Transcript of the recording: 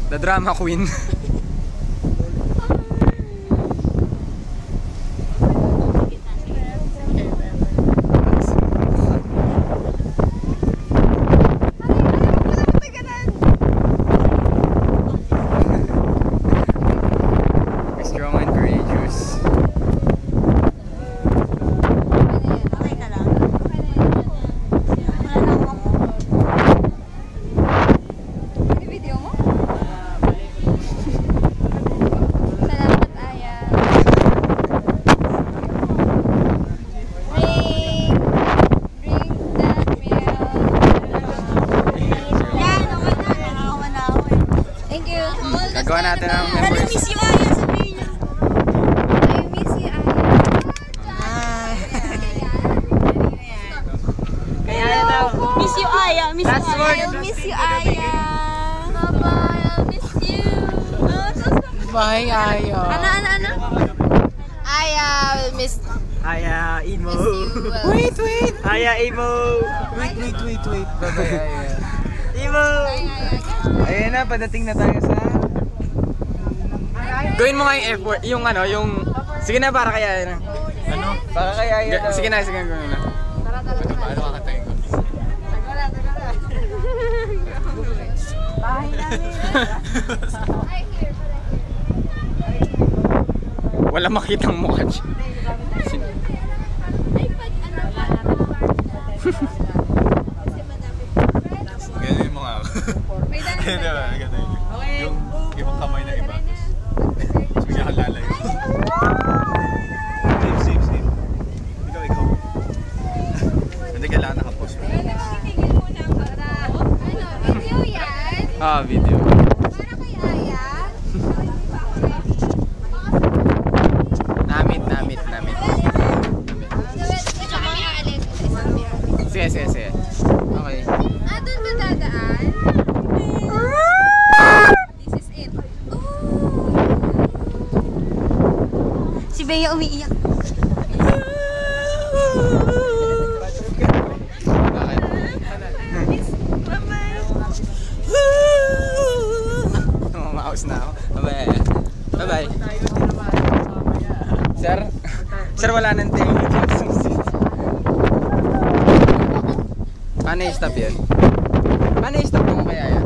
The drama queen. Strong and courageous. Gagawa natin ang memories. I miss you, Aya. Sabihin niya. I miss you, Aya. Miss you, Aya. Miss you, Aya. I miss you, Aya. Bye-bye. I miss you. Bye, Aya. Ano? Aya will miss Aya, emo. you. Wait. Aya, emo. Wait. Bye-bye, Aya. Emo. Ayun na, padating na tayo sa... Gawin mo nga yung effort, yung ano, yung... Sige na, para kaya na. Ano? Para kaya yun. Sige na, gawin na. Paano kakatayin ko? Wala makitang mukha siya. Ganyan yung mga ako. Ganyan. Yung ibang kamay na iba. Tapos bigla ka lalayo. Save. Ikaw. Hindi kailangan nakapost mo. Video yan? Ah, video. Para kay Aya? Namit. Sige. Okay. Doon ka dadaan? This is it. Si Bea umiiyak. Maus na ako. Bye-bye. Sir, wala nang tayo. Paano i-stop yun? Paano i-stop mo kaya yan?